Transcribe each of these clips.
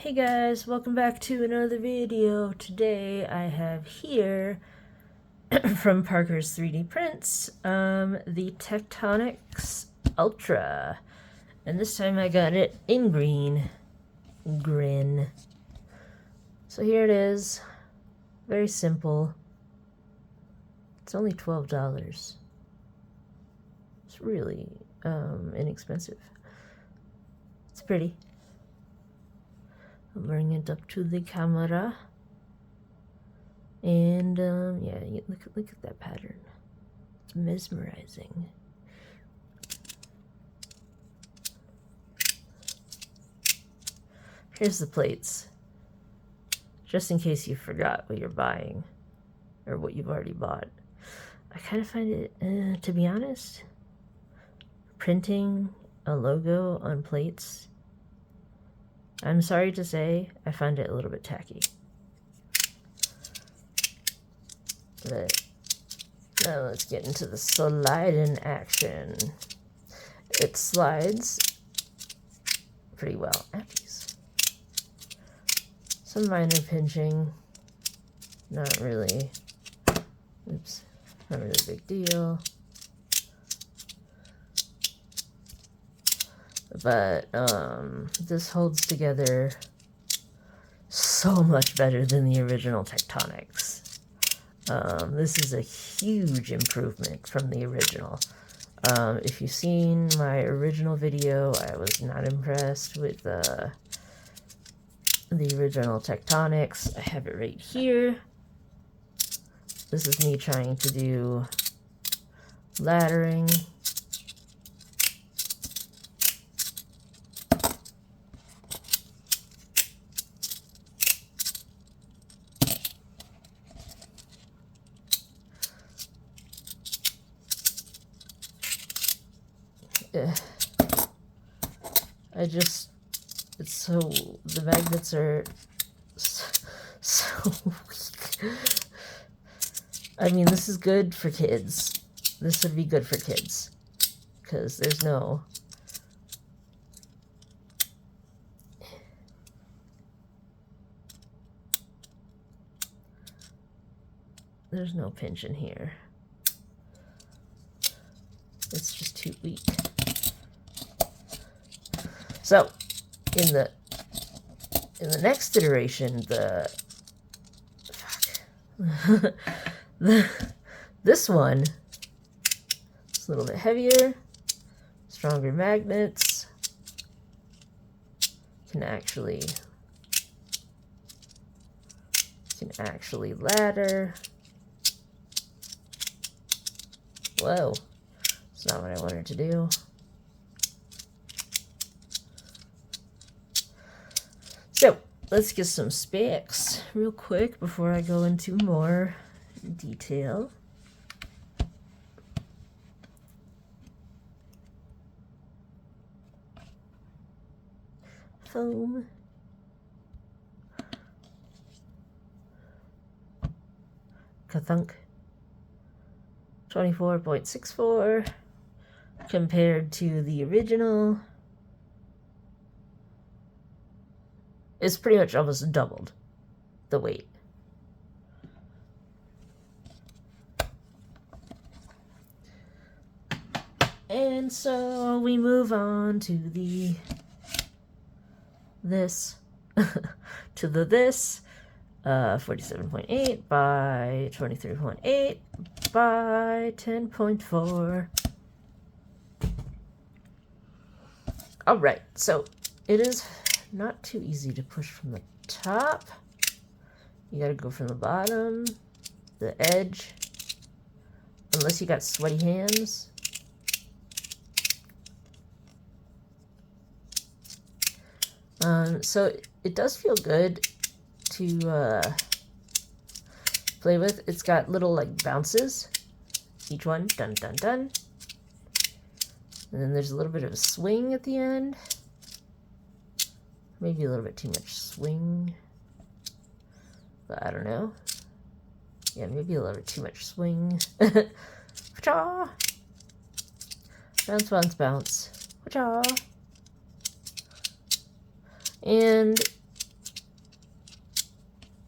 Hey guys, welcome back to another video. Today I have here from Parker's 3D Prints the Tectonix Ultra, and this time I got it in green. So here it is, very simple. It's only $12. It's really inexpensive. It's pretty. I'll bring it up to the camera, and yeah, look at that pattern. It's mesmerizing. Here's the plates, just in case you forgot what you're buying or what you've already bought. I kind of find it, to be honest, printing a logo on plates, I'm sorry to say, I find it a little bit tacky. But now let's get into the sliding action. It slides pretty well. Appies. Some minor pinching. Not really. Oops. Not really a big deal. But this holds together so much better than the original Tectonix. This is a huge improvement from the original. If you've seen my original video, I was not impressed with the original Tectonix. I have it right here. This is me trying to do laddering. It's so, the magnets are so weak. I mean, this is good for kids. This would be good for kids, because there's no pinch in here. It's just too weak. So, in the next iteration, this one is a little bit heavier, stronger magnets, can actually ladder. Whoa, that's not what I wanted to do. So, let's get some specs real quick before I go into more detail. Foam. Kathunk. 24.64 compared to the original. It's pretty much almost doubled the weight. And so we move on to this 47.8 by 23.8 by 10.4. All right, so it is not too easy to push from the top. You gotta go from the bottom, the edge, unless you got sweaty hands. So it does feel good to play with. It's got little like bounces, each one, dun dun dun. And then there's a little bit of a swing at the end. Maybe a little bit too much swing, but I don't know. Yeah, maybe a little bit too much swing. Cha! Bounce, bounce, bounce. Cha! And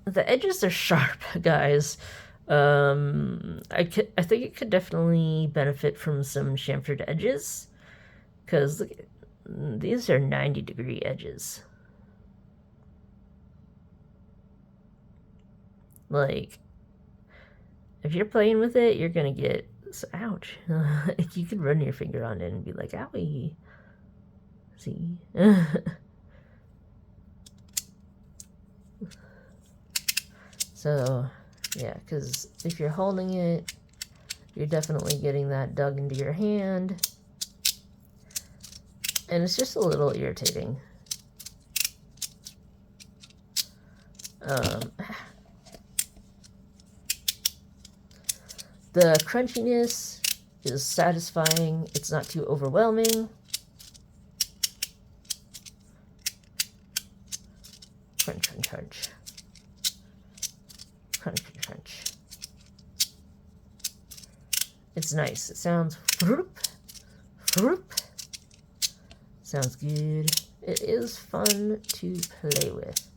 the edges are sharp, guys. I think it could definitely benefit from some chamfered edges, because these are 90-degree edges. Like, if you're playing with it, you're gonna get, ouch. You could run your finger on it and be like, owie. See? So, yeah, because if you're holding it, you're definitely getting that dug into your hand. And it's just a little irritating. The crunchiness is satisfying. It's not too overwhelming. Crunch, crunch, crunch. Crunch, crunch, crunch. It's nice. It sounds vroop, vroop. Sounds good. It is fun to play with.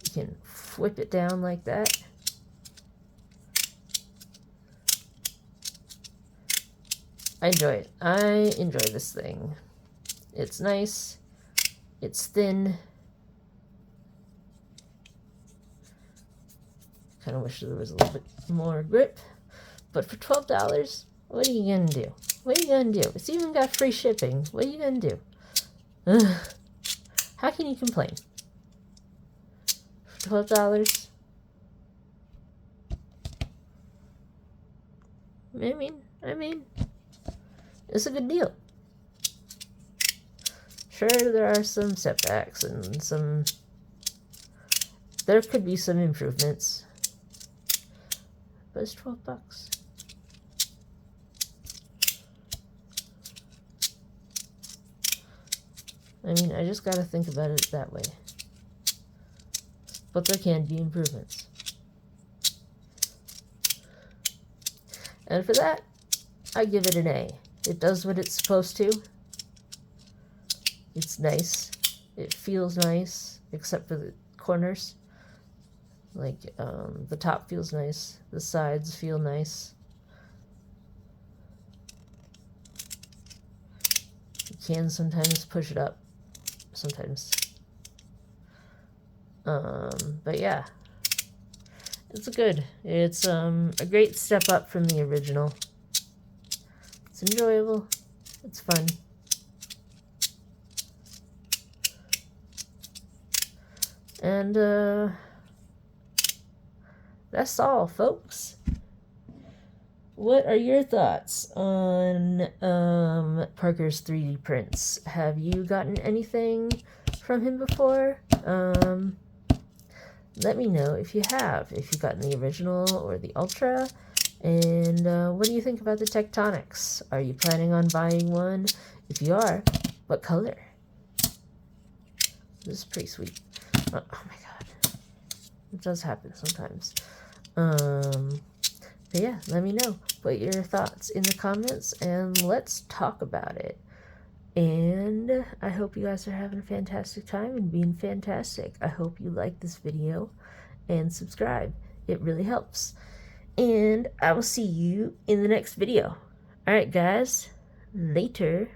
You can whip it down like that. I enjoy it. I enjoy this thing. It's nice. It's thin. Kind of wish there was a little bit more grip. But for $12, what are you going to do? What are you going to do? It's even got free shipping. What are you going to do? How can you complain? For $12? I mean, it's a good deal. Sure, there are some setbacks and there could be some improvements, but it's $12. I mean, I just gotta think about it that way. But there can be improvements. And for that, I give it an A. It does what it's supposed to. It's nice. It feels nice, except for the corners. Like, the top feels nice. The sides feel nice. You can sometimes push it up. Sometimes. But yeah. It's good. It's a great step up from the original. It's enjoyable. It's fun. And that's all, folks. What are your thoughts on Parker's 3D prints? Have you gotten anything from him before? Let me know if you have. If you've gotten the original or the Ultra. And what do you think about the Tectonix? Are you planning on buying one? If you are, what color? This is pretty sweet. Oh my god. It does happen sometimes. But yeah, let me know. Put your thoughts in the comments and let's talk about it. And I hope you guys are having a fantastic time and being fantastic. I hope you like this video and subscribe. It really helps. And I will see you in the next video. Alright guys, later.